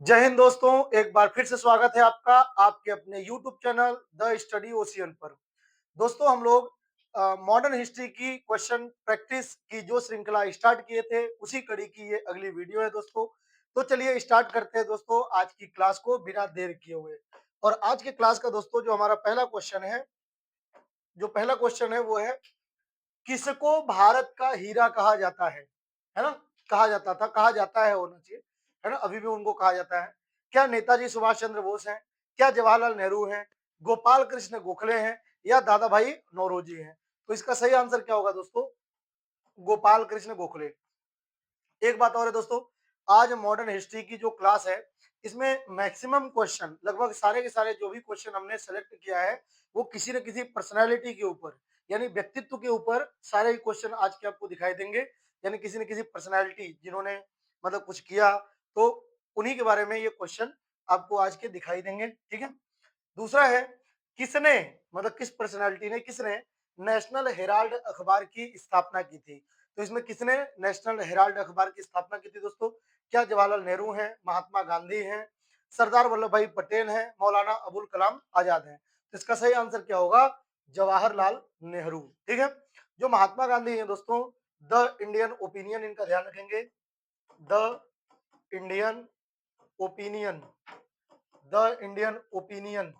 जय हिंद दोस्तों, एक बार फिर से स्वागत है आपका आपके अपने YouTube channel the study ocean पर। दोस्तों हम लोग मॉडर्न हिस्ट्री की क्वेश्चन प्रैक्टिस की जो श्रृंखला स्टार्ट किए थे उसी कड़ी की ये अगली वीडियो है दोस्तों। तो चलिए स्टार्ट करते हैं दोस्तों आज की क्लास को बिना देर किए हुए। और आज के क्लास का दोस्तों जो हमारा पहला क्वेश्चन है, वो है किसको भारत का हीरा कहा जाता है ना? कहा जाता था, कहा जाता है होना चाहिए, है ना? अभी भी उनको कहा जाता है। क्या नेताजी सुभाष चंद्र बोस हैं? क्या जवाहरलाल नेहरू हैं? गोपाल कृष्ण गोखले हैं? या दादा भाई नौरोजी हैं? तो इसका सही आंसर क्या होगा दोस्तों? गोपाल कृष्ण गोखले। एक बात और है दोस्तों, आज मॉडर्न हिस्ट्री की जो क्लास है इसमें मैक्सिमम क्वेश्चन, लगभग सारे के सारे जो भी क्वेश्चन हमने सेलेक्ट किया है वो किसी न किसी पर्सनालिटी के ऊपर, यानी व्यक्तित्व के ऊपर सारे क्वेश्चन आज के आपको दिखाई देंगे। यानी किसी न किसी पर्सनालिटी जिन्होंने मतलब कुछ किया, तो उन्हीं के बारे में ये क्वेश्चन आपको आज के दिखाई देंगे। ठीक है। दूसरा है किसने, मतलब किस पर्सनालिटी ने, किसने नेशनल हेराल्ड अखबार की स्थापना की थी? तो इसमें किसने नेशनल हेराल्ड अखबार की स्थापना की थी दोस्तों? क्या जवाहरलाल नेहरू हैं, महात्मा गांधी हैं, सरदार वल्लभ भाई पटेल हैं, मौलाना अबुल कलाम आजाद हैं? तो इसका सही आंसर क्या होगा? जवाहरलाल नेहरू। ठीक है। जो महात्मा गांधी हैं दोस्तों, द इंडियन ओपिनियन, इनका ध्यान रखेंगे। The Indian opinion, the Indian opinion,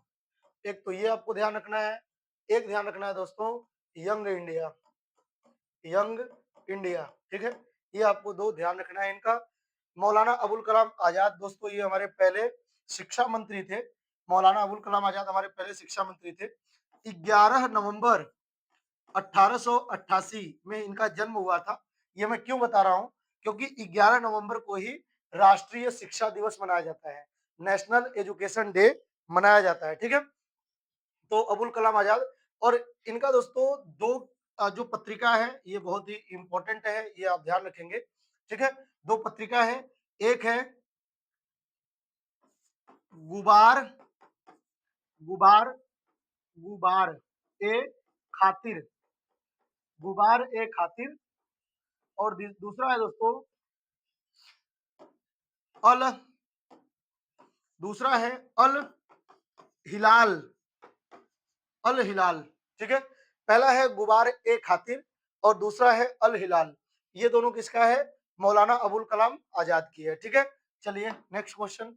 एक तो ये आपको ध्यान रखना है। एक ध्यान रखना है दोस्तों, यंग इंडिया, यंग इंडिया। ठीक है। ये आपको दो ध्यान रखना है इनका। मौलाना अबुल कलाम आजाद दोस्तों, ये हमारे पहले शिक्षा मंत्री थे। मौलाना अबुल कलाम आजाद हमारे पहले शिक्षा मंत्री थे। 11 नवंबर 1888 में इनका जन्म हुआ था। ये मैं क्यों बता रहा हूं? क्योंकि 11 नवंबर को ही राष्ट्रीय शिक्षा दिवस मनाया जाता है, नेशनल एजुकेशन डे मनाया जाता है। ठीक है। तो अबुल कलाम आजाद, और इनका दोस्तों दो जो पत्रिका है ये बहुत ही इंपॉर्टेंट है, ये आप ध्यान रखेंगे। ठीक है। दो पत्रिका है, एक है गुबार, गुबार, गुबार ए खातिर, गुबार ए खातिर, और दूसरा है दोस्तों अल, दूसरा है अल हिलाल, अल हिलाल। ठीक है। पहला है गुबार ए खातिर और दूसरा है अल हिलाल। ये दोनों किसका है? मौलाना अबुल कलाम आजाद की है। ठीक है। चलिए नेक्स्ट क्वेश्चन।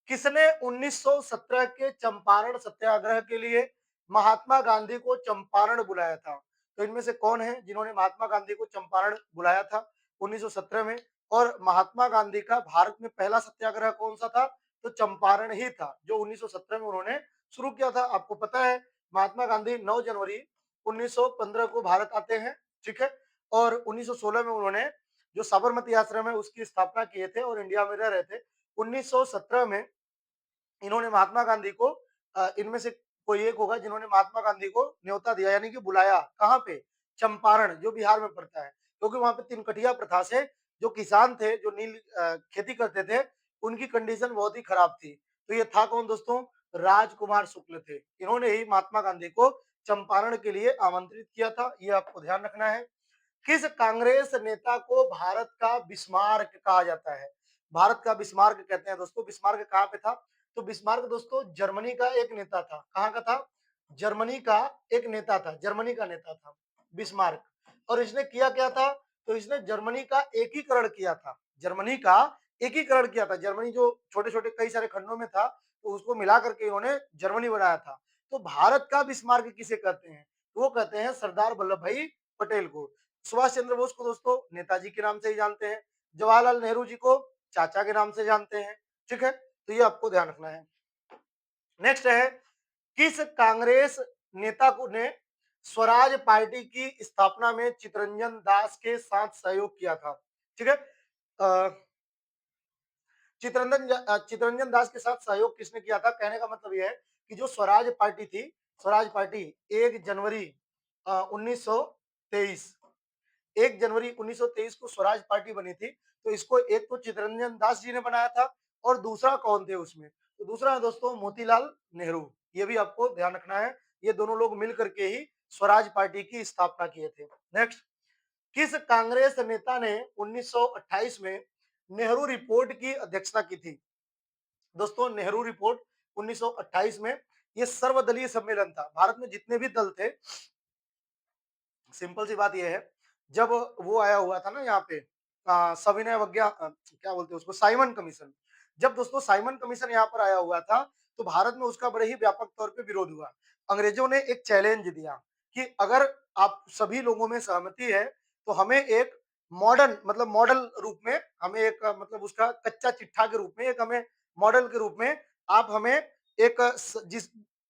किसने 1917 के चंपारण सत्याग्रह के लिए महात्मा गांधी को चंपारण बुलाया था? तो इनमें से कौन है जिन्होंने महात्मा गांधी को चंपारण बुलाया था 1917 में? और महात्मा गांधी का भारत में पहला सत्याग्रह कौन सा था? तो चंपारण ही था, जो 1917 में उन्होंने शुरू किया था। आपको पता है महात्मा गांधी 9 जनवरी 1915 को भारत आते हैं। ठीक है। और 1916 में उन्होंने जो साबरमती आश्रम है उसकी स्थापना किए थे और इंडिया में रह रहे थे। 1917 में इन्होंने महात्मा गांधी को, इनमें से कोई एक होगा जिन्होंने महात्मा गांधी को न्योता दिया, यानी कि बुलाया। कहाँ पे? चंपारण, जो बिहार में पड़ता है। क्योंकि वहां पे तिनकटिया प्रथा से जो किसान थे, जो नील खेती करते थे, उनकी कंडीशन बहुत ही खराब थी। तो ये था कौन दोस्तों? राजकुमार शुक्ल थे। इन्होंने ही महात्मा गांधी को चंपारण के लिए आमंत्रित किया था। ये आपको ध्यान रखना है। किस कांग्रेस नेता को भारत का बिस्मार्क कहा जाता है? भारत का बिस्मार्क कहते हैं दोस्तों। बिस्मार्क कहाँ पे था? तो बिस्मार्क दोस्तों जर्मनी का एक नेता था। कहाँ का था? जर्मनी का एक नेता था, जर्मनी का नेता था बिस्मार्क। और इसने किया क्या था? तो इसने जर्मनी का एकीकरण किया था, जर्मनी का एकीकरण किया था। जर्मनी जो छोटे छोटे कई सारे खंडों में था, तो उसको मिला करके इन्होंने जर्मनी बनाया था। तो भारत का बिस्मार्क किसे कहते हैं? वो कहते हैं सरदार वल्लभ भाई पटेल को। सुभाष चंद्र बोस को दोस्तों नेताजी के नाम से ही जानते हैं। जवाहरलाल नेहरू जी को चाचा के नाम से जानते हैं। ठीक है। तो ये आपको ध्यान रखना है। नेक्स्ट है किस कांग्रेस नेता को ने स्वराज पार्टी की स्थापना में चितरंजन दास के साथ सहयोग किया था? ठीक है। चितरंजन दास के साथ सहयोग किसने किया था? कहने का मतलब यह है कि जो स्वराज पार्टी थी, स्वराज पार्टी 1 जनवरी 1923, 1 जनवरी 1923 को स्वराज पार्टी बनी थी। तो इसको एक तो चितरंजन दास जी ने बनाया था, और दूसरा कौन थे उसमें? तो दूसरा है दोस्तों मोतीलाल नेहरू। ये भी आपको ध्यान रखना है। ये दोनों लोग मिल करके ही स्वराज पार्टी की स्थापना किए थे। नेक्स्ट, किस कांग्रेस नेता ने 1928 में नेहरू रिपोर्ट की अध्यक्षता की थी? दोस्तों नेहरू रिपोर्ट 1928 में, ये सर्वदलीय सम्मेलन था। भारत में जितने भी दल थे, सिंपल सी बात ये है, जब वो आया हुआ था ना यहाँ पे सविनय अवज्ञा, क्या बोलते हैं उसको, साइमन कमीशन। जब दोस्तों साइमन कमीशन यहाँ पर आया हुआ था, तो भारत में उसका बड़े ही व्यापक तौर पे विरोध हुआ। अंग्रेजों ने एक चैलेंज दिया कि अगर आप सभी लोगों में सहमति है, तो हमें एक मॉडर्न, मतलब मॉडल रूप में, हमें एक मतलब उसका कच्चा चिट्ठा के रूप में, एक हमें मॉडल के रूप में आप हमें एक जिस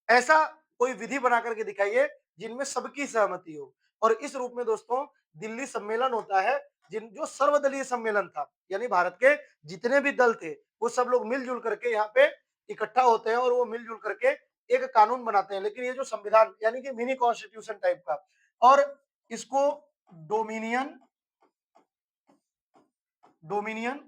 ऐसा कोई विधि बना करके दिखाइए जिनमें सबकी सहमति हो। और इस रूप में दोस्तों दिल्ली सम्मेलन होता है, जिन जो सर्वदलीय सम्मेलन था, यानी भारत के जितने भी दल थे वो सब लोग मिलजुल करके यहाँ पे इकट्ठा होते हैं और वो मिलजुल करके एक कानून बनाते हैं। लेकिन ये जो संविधान यानी कि मिनी कॉन्स्टिट्यूशन टाइप का, और इसको डोमिनियन डोमिनियन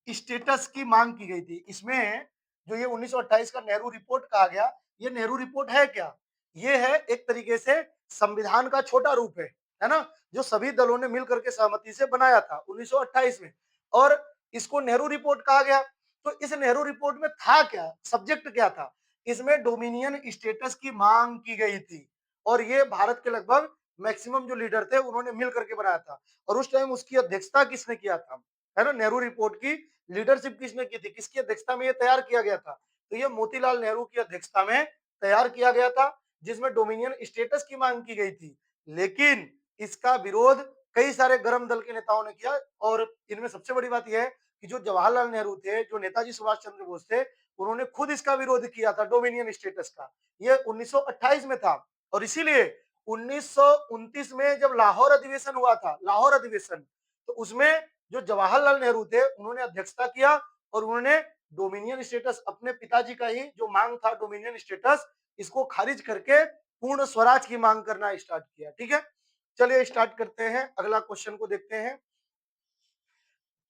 स्टेटस की मांग की गई थी। इसमें जो ये 1928 का नेहरू रिपोर्ट कहा गया, ये नेहरू रिपोर्ट है क्या? ये है एक तरीके से संविधान का छोटा रूप है ना? जो सभी दलों ने मिलकर के सहमति से बनाया था 1928 में, और इसको नेहरू रिपोर्ट कहा गया। तो इस नेहरू रिपोर्ट में था क्या? सब्जेक्ट क्या था? इसमें डोमिनियन स्टेटस की मांग की गई थी, और ये भारत के लगभग मैक्सिमम जो लीडर थे उन्होंने मिल करके बनाया था। और उस टाइम उसकी अध्यक्षता किसने किया था? है ना, नेहरू रिपोर्ट की लीडरशिप किसने की थी, किसकी अध्यक्षता में ये तैयार किया गया था? तो ये मोतीलाल नेहरू की अध्यक्षता में तैयार किया गया था, जिसमें डोमिनियन स्टेटस की मांग की गई थी। लेकिन इसका विरोध कई सारे गरम दल के नेताओं ने किया, और इनमें सबसे बड़ी बात यह है कि जो जवाहरलाल नेहरू थे, जो नेताजी सुभाष चंद्र बोस थे, उन्होंने खुद इसका विरोध किया था, डोमिनियन स्टेटस का। ये 1928 में था, और इसीलिए 1929 में जब लाहौर अधिवेशन हुआ था, लाहौर अधिवेशन, तो उसमें जो जवाहरलाल नेहरू थे उन्होंने अध्यक्षता किया, और उन्होंने डोमिनियन स्टेटस, अपने पिताजी का ही जो मांग था डोमिनियन स्टेटस, इसको खारिज करके पूर्ण स्वराज की मांग करना स्टार्ट किया। ठीक है, चलिए स्टार्ट करते हैं, अगला क्वेश्चन को देखते हैं।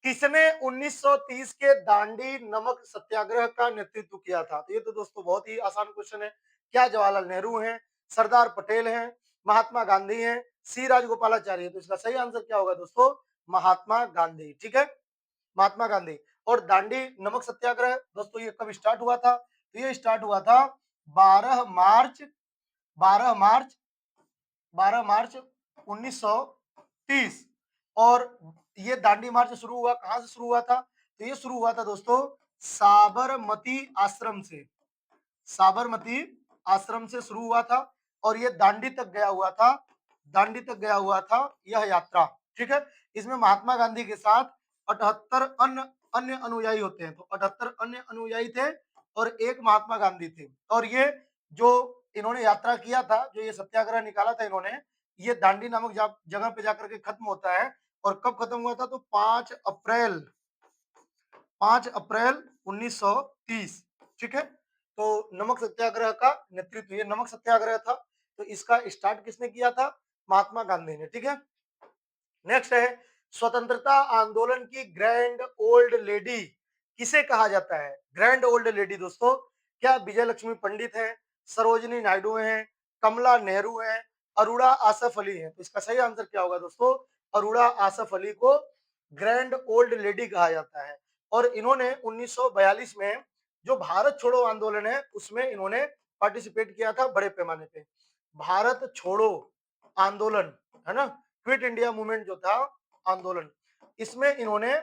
किसने 1930 के दांडी नमक सत्याग्रह का नेतृत्व किया था? तो ये तो दोस्तों बहुत ही आसान क्वेश्चन है। क्या जवाहरलाल नेहरू हैं, सरदार पटेल हैं, महात्मा गांधी हैं, सी राजगोपालाचारी है? तो इसका सही आंसर क्या होगा दोस्तों? महात्मा गांधी। ठीक है, महात्मा गांधी। और दांडी नमक सत्याग्रह दोस्तों ये कब स्टार्ट हुआ था? तो ये स्टार्ट हुआ था 12 मार्च 12 मार्च 12 मार्च 1930। और ये दांडी मार्च शुरू हुआ, कहां से शुरू हुआ था? तो ये शुरू हुआ था दोस्तों साबरमती आश्रम से, साबरमती आश्रम से शुरू हुआ था, और ये दांडी तक गया हुआ था, दांडी तक गया हुआ था यह यात्रा। ठीक है, इसमें महात्मा गांधी के साथ 78 अन्य अन्य अनुयायी होते हैं, तो 78 अन्य अनुयायी थे और एक महात्मा गांधी थे। और ये जो इन्होंने यात्रा किया था, जो ये सत्याग्रह निकाला था इन्होंने, ये दांडी नामक जगह पे जाकर के खत्म होता है। और कब खत्म हुआ था? तो 5 अप्रैल 1930। ठीक है, तो नमक सत्याग्रह का नेतृत्व, ये नमक सत्याग्रह था, तो इसका स्टार्ट किसने किया था? महात्मा गांधी ने। ठीक है, नेक्स्ट है, स्वतंत्रता आंदोलन की ग्रैंड ओल्ड लेडी किसे कहा जाता है? ग्रैंड ओल्ड लेडी दोस्तों, क्या विजय लक्ष्मी पंडित है, सरोजिनी नायडू हैं, कमला नेहरू हैं, अरुणा आसफ अली हैं? तो इसका सही आंसर क्या होगा दोस्तों? अरुणा आसफ अली को ग्रैंड ओल्ड लेडी कहा जाता है। और इन्होंने 1942 में जो भारत छोड़ो आंदोलन है उसमें इन्होंने पार्टिसिपेट किया था बड़े पैमाने पे। भारत छोड़ो आंदोलन, है ना, क्विट इंडिया मूवमेंट जो था आंदोलन, इसमें इन्होंने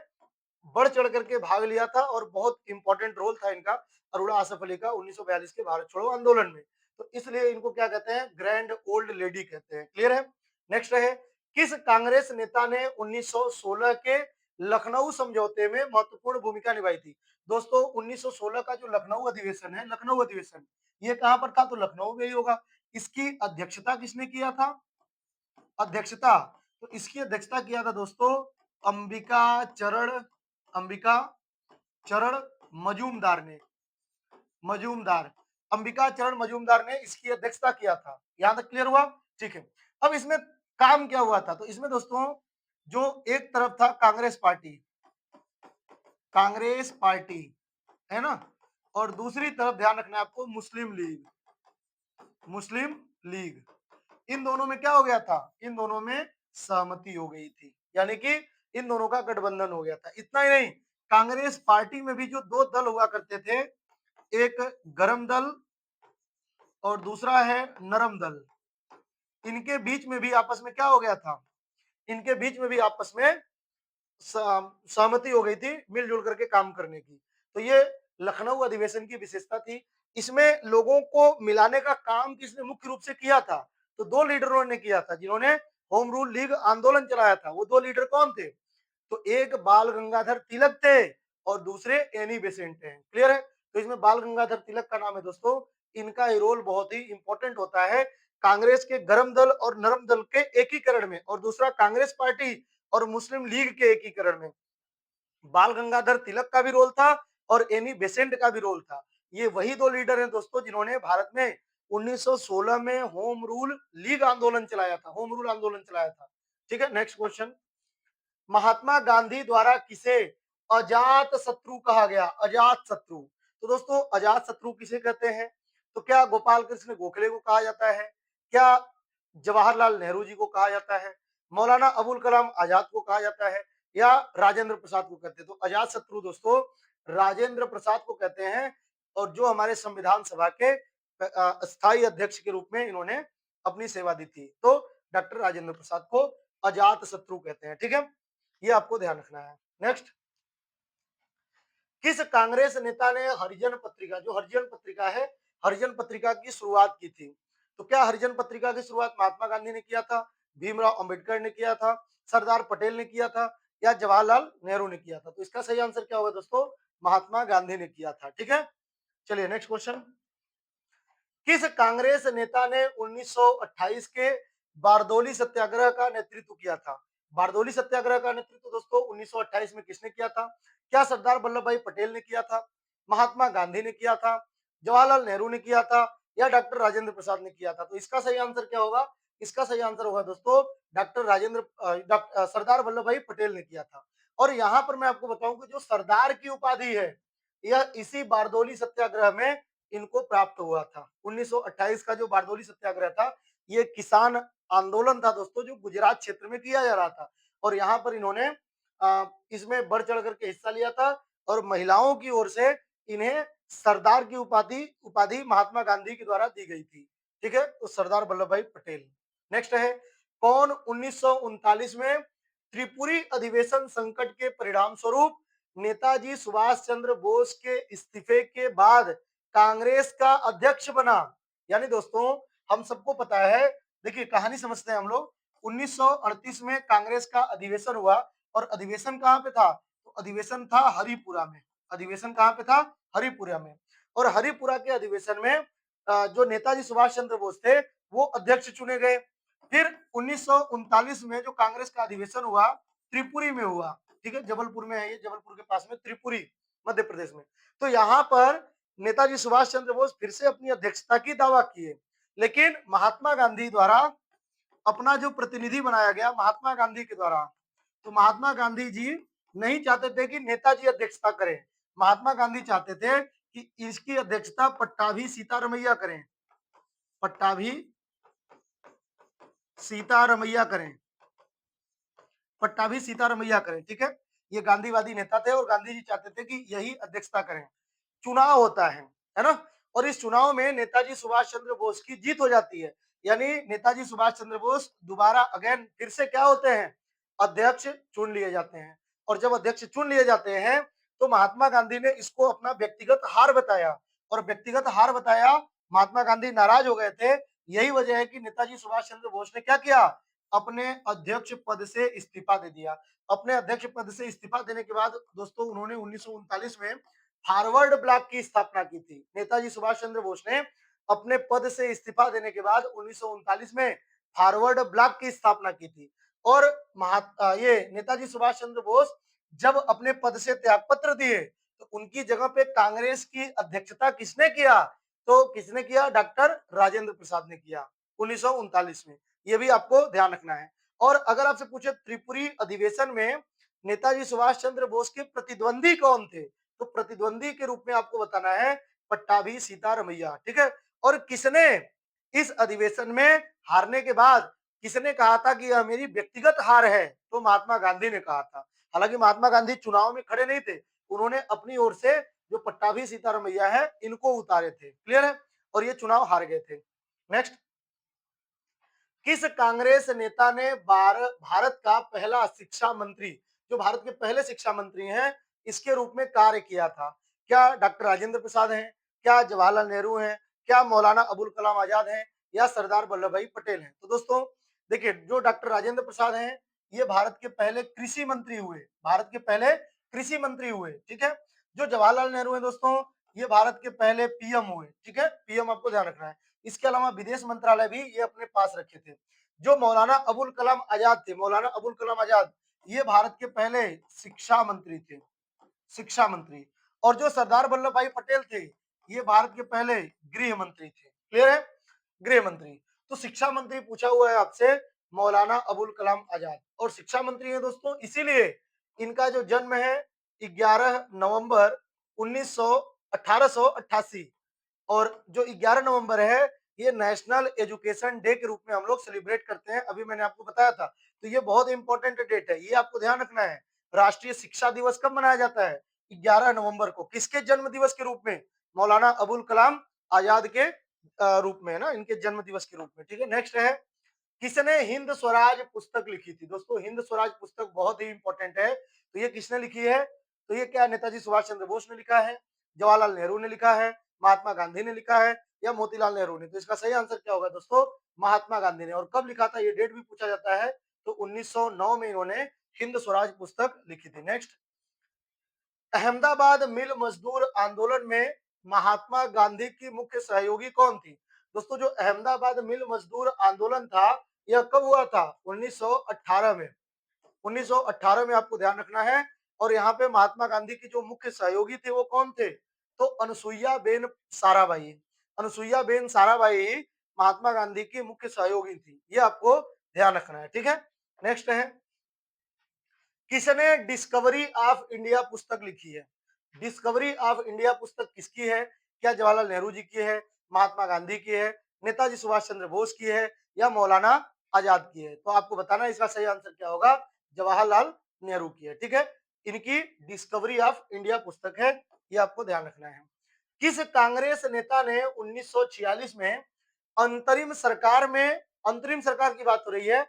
बढ़ चढ़ करके भाग लिया था, और बहुत इंपॉर्टेंट रोल था इनका, अरुणा आसफ अली का, 1942 के भारत छोड़ो आंदोलन में। तो इसलिए इनको क्या कहते हैं? ग्रैंड ओल्ड लेडी कहते हैं। क्लियर है? नेक्स्ट है, किस कांग्रेस नेता ने 1916 के लखनऊ समझौते में महत्वपूर्ण भूमिका निभाई थी? दोस्तों 1916 का जो लखनऊ अधिवेशन है, लखनऊ अधिवेशन, ये कहां पर था? तो लखनऊ में ही होगा। इसकी अध्यक्षता किसने किया था? अध्यक्षता, तो इसकी अध्यक्षता किया था दोस्तों अंबिका चरण अंबिका चरण मजूमदार ने। मजूमदार, अंबिका चरण मजूमदार ने इसकी अध्यक्षता किया था। यहां तक क्लियर हुआ? ठीक है, अब इसमें काम क्या हुआ था? तो इसमें दोस्तों जो एक तरफ था कांग्रेस पार्टी, है ना, और दूसरी तरफ ध्यान रखना है आपको, मुस्लिम लीग। इन दोनों में क्या हो गया था? इन दोनों में सहमति हो गई थी, यानी कि इन दोनों का गठबंधन हो गया था। इतना ही नहीं, कांग्रेस पार्टी में भी जो दो दल हुआ करते थे, एक गरम दल और दूसरा है नरम दल, इनके बीच में भी आपस में क्या हो गया था, इनके बीच में भी आपस में सहमति हो गई थी मिलजुल करके काम करने की। तो ये लखनऊ अधिवेशन की विशेषता थी। इसमें लोगों को मिलाने का काम किसने मुख्य रूप से किया था, तो दो लीडरों ने किया था जिन्होंने होम रूल लीग आंदोलन चलाया था। वो दो लीडर कौन थे, तो एक बाल गंगाधर तिलक थे और दूसरे एनी बेसेंट हैं। क्लियर है। तो इसमें बाल गंगाधर तिलक का नाम है दोस्तों, इनका ये रोल बहुत ही इंपॉर्टेंट होता है कांग्रेस के गरम दल और नरम दल के एकीकरण में, और दूसरा कांग्रेस पार्टी और मुस्लिम लीग के एकीकरण में। बाल गंगाधर तिलक का भी रोल था और एनी बेसेंट का भी रोल था। ये वही दो लीडर हैं दोस्तों जिन्होंने भारत में 1916 में होम रूल लीग आंदोलन चलाया था, होम रूल आंदोलन चलाया था। ठीक है, नेक्स्ट क्वेश्चन। महात्मा गांधी द्वारा किसे अजात शत्रु कहा गया, अजात शत्रु। तो दोस्तों अजात शत्रु किसे कहते हैं, तो क्या गोपाल कृष्ण गोखले को कहा जाता है, क्या जवाहरलाल नेहरू जी को कहा जाता है, मौलाना अबुल कलाम आजाद को कहा जाता है, या राजेंद्र प्रसाद को कहते हैं। तो अजात शत्रु दोस्तों राजेंद्र प्रसाद को कहते हैं, और जो हमारे संविधान सभा के स्थायी अध्यक्ष के रूप में इन्होंने अपनी सेवा दी थी, तो डॉक्टर राजेंद्र प्रसाद को अजात शत्रु कहते हैं। ठीक है, ये आपको ध्यान रखना है। नेक्स्ट, किस कांग्रेस नेता ने हरिजन पत्रिका, जो हरिजन पत्रिका है, हरिजन पत्रिका की शुरुआत की थी। तो क्या हरिजन पत्रिका की शुरुआत महात्मा गांधी ने किया था, भीमराव अंबेडकर ने किया था, सरदार पटेल ने किया था, या जवाहरलाल नेहरू ने किया था। तो इसका सही आंसर क्या होगा दोस्तों, महात्मा गांधी ने किया था। ठीक है, चलिए नेक्स्ट क्वेश्चन। किस कांग्रेस नेता ने 1928 के बारदौली सत्याग्रह का नेतृत्व किया था। बारदौली सत्याग्रह का नेतृत्व दोस्तों 1928 में किसने किया था, क्या सरदार वल्लभ भाई पटेल ने किया था, महात्मा गांधी ने किया था, जवाहरलाल नेहरू ने किया था, या डॉक्टर राजेंद्र प्रसाद ने किया था। तो इसका सही आंसर क्या होगा, इसका सही आंसर होगा दोस्तों सरदार वल्लभ भाई पटेल ने किया था। और यहाँ पर मैं आपको बताऊं कि जो सरदार की उपाधि है यह इसी बारदौली सत्याग्रह में इनको प्राप्त हुआ था। 1928 का जो बारदौली सत्याग्रह था ये किसान आंदोलन था दोस्तों, जो गुजरात क्षेत्र में किया जा रहा था, और यहाँ पर इन्होंने इसमें बढ़ चढ़ करके हिस्सा लिया था, और महिलाओं की ओर से इन्हें सरदार की उपाधि उपाधि महात्मा गांधी के द्वारा दी गई थी। ठीक है, तो सरदार वल्लभ भाई पटेल। नेक्स्ट है, कौन 1939 में त्रिपुरी अधिवेशन संकट के परिणाम स्वरूप नेताजी सुभाष चंद्र बोस के इस्तीफे के बाद कांग्रेस का अध्यक्ष बना। यानी दोस्तों हम सबको पता है, देखिए कहानी समझते हैं हम लोग। 1938 में कांग्रेस का अधिवेशन हुआ, और अधिवेशन कहाँ पे था, तो अधिवेशन था हरिपुरा में। अधिवेशन कहाँ पे था, हरिपुरा में। और हरिपुरा के अधिवेशन में जो नेताजी सुभाष चंद्र बोस थे वो अध्यक्ष चुने गए। फिर 1939 में जो कांग्रेस का अधिवेशन हुआ त्रिपुरी में हुआ। ठीक है, जबलपुर में है ये, जबलपुर के पास में त्रिपुरी, मध्य प्रदेश में। तो यहाँ पर नेताजी सुभाष चंद्र बोस फिर से अपनी अध्यक्षता की दावा किए, लेकिन महात्मा गांधी द्वारा अपना जो प्रतिनिधि बनाया गया महात्मा गांधी के द्वारा, तो महात्मा गांधी जी नहीं चाहते थे कि नेताजी अध्यक्षता करें। महात्मा गांधी चाहते थे कि इसकी अध्यक्षता पट्टाभी सीतारमैया करें, पट्टाभी सीतारमैया करें, पट्टाभी सीतारमैया करें। ठीक है, ये गांधीवादी नेता थे और गांधी जी चाहते थे कि यही अध्यक्षता करें। चुनाव होता है ना, और इस चुनाव में नेताजी सुभाष चंद्र बोस की जीत हो जाती है, यानी नेताजी सुभाष चंद्र बोस दोबारा अगेन फिर से क्या होते हैं, अध्यक्ष चुन लिए जाते हैं। और जब अध्यक्ष चुन लिए जाते हैं तो महात्मा गांधी ने इसको अपना व्यक्तिगत हार बताया, और व्यक्तिगत हार बताया, महात्मा गांधी नाराज हो गए थे। यही वजह है कि नेताजी सुभाष चंद्र बोस ने क्या किया, अपने अध्यक्ष पद से इस्तीफा दे दिया। अपने अध्यक्ष पद से इस्तीफा देने के बाद दोस्तों उन्होंने 1939 में फॉरवर्ड ब्लॉक की स्थापना की थी। नेताजी सुभाष चंद्र बोस ने अपने पद से इस्तीफा देने के बाद 1939 में फॉरवर्ड ब्लॉक की स्थापना की थी। और ये नेताजी सुभाष चंद्र बोस जब अपने पद से त्यागपत्र दिए तो उनकी जगह पे कांग्रेस की अध्यक्षता किसने किया, तो किसने किया, डॉक्टर राजेंद्र प्रसाद ने किया 1939 में। ये भी आपको ध्यान रखना है। और अगर आपसे पूछे त्रिपुरी अधिवेशन में नेताजी सुभाष चंद्र बोस के प्रतिद्वंदी कौन थे, तो प्रतिद्वंदी के रूप में आपको बताना है पट्टाभी सीतारमैया। ठीक है, और किसने इस अधिवेशन में हारने के बाद किसने कहा था कि यह मेरी व्यक्तिगत हार है, तो महात्मा गांधी ने कहा था। हालांकि महात्मा गांधी चुनाव में खड़े नहीं थे, उन्होंने अपनी ओर से जो पट्टाभी सीतारामैया है इनको उतारे थे। क्लियर है? और ये चुनाव हार गए थे। नेक्स्ट, किस कांग्रेस नेता ने भारत का पहला शिक्षा मंत्री, जो भारत के पहले शिक्षा मंत्री हैं, इसके रूप में कार्य किया था? क्या डॉक्टर राजेंद्र प्रसाद हैं, क्या जवाहरलाल नेहरू हैं, क्या मौलाना अबुल कलाम आजाद हैं, या सरदार वल्लभ भाई पटेल हैं? तो दोस्तों देखिए, जो डॉक्टर राजेंद्र प्रसाद हैं ये भारत के पहले कृषि मंत्री हुए, भारत के पहले कृषि मंत्री हुए। ठीक है? जो जवाहरलाल नेहरू हैं दोस्तों, ये भारत के पहले पीएम हुए। ठीक है? पीएम आपको ध्यान रखना है। इसके अलावा विदेश मंत्रालय भी ये अपने पास रखे थे। जो मौलाना अबुल कलाम आजाद थे, मौलाना अबुल कलाम आजाद, ये भारत के पहले शिक्षा मंत्री थे, शिक्षा मंत्री। और जो सरदार वल्लभ भाई पटेल थे, ये भारत के पहले गृह मंत्री थे। क्लियर है? गृह मंत्री। तो शिक्षा मंत्री पूछा हुआ है आपसे मौलाना अबुल कलाम आजाद, और शिक्षा मंत्री है दोस्तों इसीलिए इनका जो जन्म है 11 नवंबर 1888, और जो 11 नवंबर है ये नेशनल एजुकेशन डे के रूप में हम लोग सेलिब्रेट करते हैं। अभी मैंने आपको बताया था। तो ये बहुत इंपॉर्टेंट डेट है, ये आपको ध्यान रखना है। राष्ट्रीय शिक्षा दिवस कब मनाया जाता है? 11 नवंबर को। किसके जन्म दिवस के रूप में? मौलाना अबुल कलाम आजाद के रूप में, ना, इनके जन्म दिवस के रूप में। ठीक है? नेक्स्ट है, किसने हिंद स्वराज पुस्तक लिखी थी? दोस्तों हिंद स्वराज पुस्तक बहुत ही इंपॉर्टेंट है। तो ये किसने लिखी है? तो ये क्या नेताजी सुभाष चंद्र बोस ने लिखा है, जवाहरलाल नेहरू ने लिखा है, महात्मा गांधी ने लिखा है, या मोतीलाल नेहरू ने? तो इसका सही आंसर क्या होगा दोस्तों? महात्मा गांधी ने। और कब लिखा था? ये डेट भी पूछा जाता है। तो 1909 में इन्होंने हिंद स्वराज पुस्तक लिखी थी। नेक्स्ट, अहमदाबाद मिल मजदूर आंदोलन में महात्मा गांधी की मुख्य सहयोगी कौन थी? दोस्तों जो अहमदाबाद मिल मजदूर आंदोलन था यह कब हुआ था? 1918 में। 1918 में आपको ध्यान रखना है। और यहाँ पे महात्मा गांधी की जो मुख्य सहयोगी थे वो कौन थे? तो अनुसुईया बेन साराभाई। अनुसुईया बेन साराभाई महात्मा गांधी की मुख्य सहयोगी थी, ये आपको ध्यान रखना है। ठीक है? नेक्स्ट है, किसने डिस्कवरी ऑफ इंडिया पुस्तक लिखी है? डिस्कवरी ऑफ इंडिया पुस्तक किसकी है? क्या जवाहरलाल नेहरू जी की है, महात्मा गांधी की है, नेताजी सुभाष चंद्र बोस की है, या मौलाना आजाद की है? तो आपको बताना इसका सही आंसर क्या होगा? जवाहरलाल नेहरू की है। ठीक है? इनकी डिस्कवरी ऑफ इंडिया पुस्तक है, ये आपको ध्यान रखना है। किस कांग्रेस नेता ने 1946 में अंतरिम सरकार में, अंतरिम सरकार की बात हो रही है,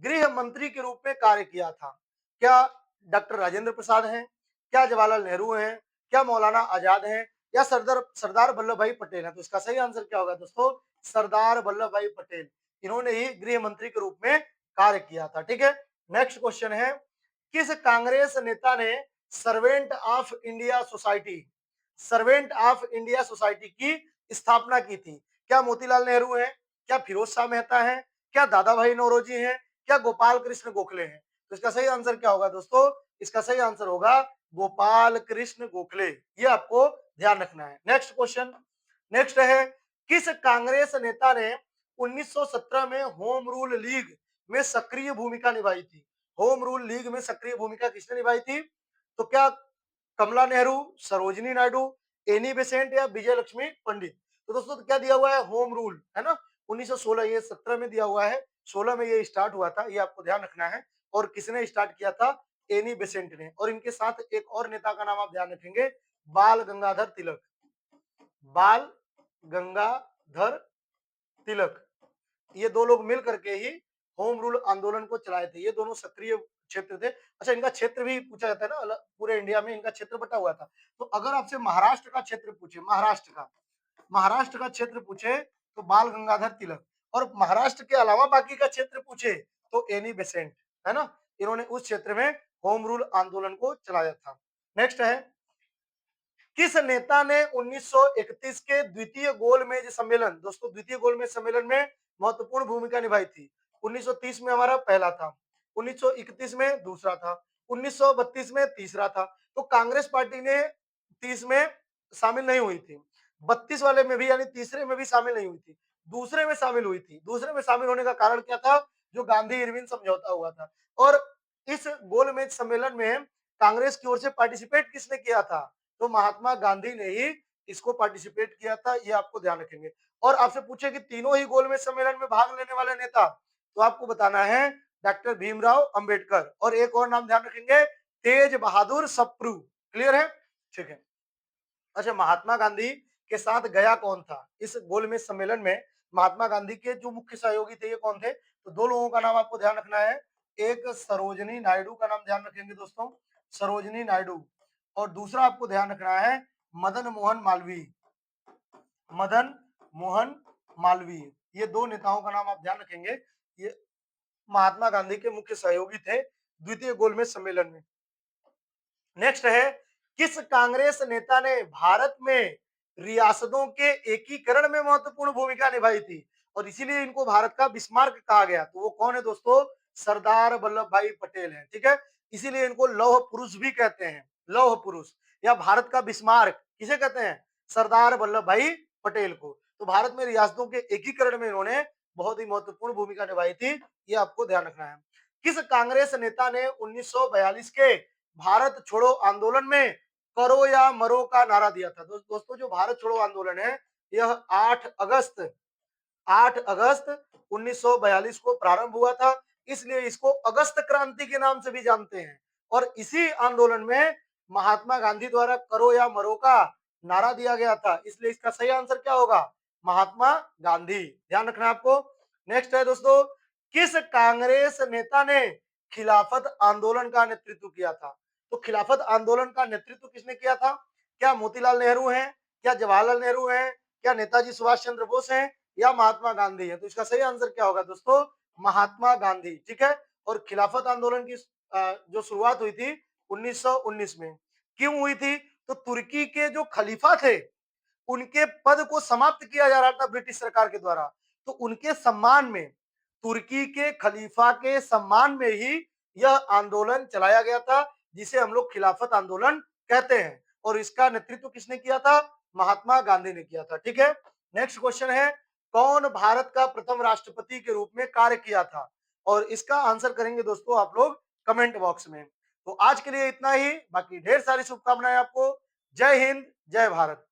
गृह मंत्री के रूप में कार्य किया था? क्या डॉक्टर राजेंद्र प्रसाद हैं, क्या जवाहरलाल नेहरू हैं, क्या मौलाना आजाद हैं, या सरदार सरदार वल्लभ भाई पटेल हैं? तो इसका सही आंसर क्या होगा दोस्तों? सरदार वल्लभ भाई पटेल। इन्होंने ही गृह मंत्री के रूप में कार्य किया था। ठीक है? नेक्स्ट क्वेश्चन है, किस कांग्रेस नेता ने servant of India society, servant of India society की स्थापना की थी? क्या मोतीलाल नेहरू हैं, क्या फिरोज शाह मेहता हैं, क्या दादा भाई नौरोजी हैं, क्या गोपाल कृष्ण गोखले हैं? तो इसका सही आंसर क्या होगा दोस्तों? इसका सही आंसर होगा गोपाल कृष्ण गोखले। ये आपको ध्यान रखना है। नेक्स्ट क्वेश्चन, नेक्स्ट है, किस कांग्रेस नेता ने 1917 में होम रूल लीग में सक्रिय भूमिका निभाई थी? होम रूल लीग में सक्रिय भूमिका किसने निभाई थी? तो क्या कमला नेहरू, सरोजिनी नायडू, एनी बेसेंट, या विजय लक्ष्मी पंडित? तो दोस्तों तो क्या दिया हुआ है? होम रूल, है ना? 1916, ये 17 में दिया हुआ है, 16 में ये स्टार्ट हुआ था, ये आपको ध्यान रखना है। और किसने स्टार्ट किया था? एनी बेसेंट ने। और इनके साथ एक और नेता का नाम आप ध्यान रखेंगे, बाल गंगाधर तिलक। बाल गंगाधर तिलक, ये दो लोग मिल करके ही होम रूल आंदोलन को चलाए थे। ये दोनों सक्रिय क्षेत्र थे। अच्छा, इनका क्षेत्र भी पूछा जाता है ना, पूरे इंडिया में इनका क्षेत्र बटा हुआ था। तो अगर आपसे महाराष्ट्र का क्षेत्र पूछे, महाराष्ट्र का क्षेत्र पूछे तो बाल गंगाधर तिलक, और महाराष्ट्र के अलावा बाकी का क्षेत्र पूछे तो एनी बेसेंट, है ना? इन्होंने उस क्षेत्र में होम रूल आंदोलन को चलाया था। नेक्स्ट है, किस नेता ने 1931 के द्वितीय गोलमेज सम्मेलन, दोस्तों द्वितीय गोलमेज सम्मेलन में महत्वपूर्ण भूमिका निभाई थी? 1930 में हमारा पहला था, 1931 में दूसरा था, 1932 में तीसरा था। तो कांग्रेस पार्टी ने 30 में शामिल नहीं हुई थी, 32 वाले में भी यानी तीसरे में भी शामिल नहीं हुई थी, दूसरे में शामिल हुई थी। दूसरे में शामिल होने का कारण क्या था? जो गांधी इरविन समझौता हुआ था। और इस गोलमेज सम्मेलन में कांग्रेस की ओर से पार्टिसिपेट किसने किया था? तो महात्मा गांधी ने ही इसको पार्टिसिपेट किया था, ये आपको ध्यान रखेंगे। और आपसे पूछे कि तीनों ही गोलमेज सम्मेलन में भाग लेने वाले नेता, तो आपको बताना है डॉक्टर भीमराव अंबेडकर, और एक और नाम ध्यान रखेंगे, तेज बहादुर सप्रू। क्लियर है? ठीक है। अच्छा, महात्मा गांधी के साथ गया कौन था इस गोलमेज सम्मेलन में? महात्मा गांधी के जो मुख्य सहयोगी थे ये कौन थे? तो दो लोगों का नाम आपको ध्यान रखना है। एक सरोजनी नायडू का नाम ध्यान रखेंगे दोस्तों, सरोजनी नायडू, और दूसरा आपको ध्यान रखना है मदन मोहन मालवीय, मदन मोहन मालवीय। ये दो नेताओं का नाम आप ध्यान रखेंगे। ये महात्मा गांधी के मुख्य सहयोगी थे द्वितीय गोलमेज सम्मेलन में। नेक्स्ट है, किस कांग्रेस नेता ने भारत में रियासतों के एकीकरण में महत्वपूर्ण भूमिका निभाई थी और इसीलिए इनको भारत का बिस्मार्क कहा गया? तो वो कौन है दोस्तों? सरदार वल्लभ भाई पटेल है। ठीक है, इसीलिए इनको लौह पुरुष भी कहते हैं, लौह पुरुष या भारत का बिस्मार्क किसे कहते हैं? सरदार वल्लभ भाई पटेल को। तो भारत में रियासतों के एकीकरण में इन्होंने बहुत ही महत्वपूर्ण भूमिका निभाई थी, ये आपको ध्यान रखना है। किस कांग्रेस नेता ने 1942 के भारत छोड़ो आंदोलन में करो या मरो का नारा दिया था? दोस्तों जो भारत छोड़ो आंदोलन है यह 8 अगस्त 1942 को प्रारंभ हुआ था, इसलिए इसको अगस्त क्रांति के नाम से भी जानते हैं। और इसी आंदोलन में महात्मा गांधी द्वारा करो या मरो का नारा दिया गया था, इसलिए इसका सही आंसर क्या होगा? महात्मा गांधी। ध्यान रखना है आपको। नेक्स्ट है दोस्तों, किस कांग्रेस नेता ने खिलाफत आंदोलन का नेतृत्व किया था? तो खिलाफत आंदोलन का नेतृत्व किसने किया था? क्या मोतीलाल नेहरू हैं, क्या जवाहरलाल नेहरू हैं, क्या नेताजी सुभाष चंद्र बोस हैं, या महात्मा गांधी है? तो इसका सही आंसर क्या होगा दोस्तों? महात्मा गांधी। ठीक है, और खिलाफत आंदोलन की जो शुरुआत हुई थी 1919 में। क्यों हुई थी? तो तुर्की के जो खलीफा थे उनके पद को समाप्त किया जा रहा था ब्रिटिश सरकार के द्वारा, तो उनके सम्मान में, तुर्की के खलीफा के सम्मान में ही यह आंदोलन चलाया गया था, जिसे हम लोग खिलाफत आंदोलन कहते हैं। और इसका नेतृत्व किसने किया था? महात्मा गांधी ने किया था। ठीक है, नेक्स्ट क्वेश्चन है, कौन भारत का प्रथम राष्ट्रपति के रूप में कार्य किया था? और इसका आंसर करेंगे दोस्तों आप लोग कमेंट बॉक्स में। तो आज के लिए इतना ही, बाकी ढेर सारी शुभकामनाएं आपको। जय हिंद, जय भारत।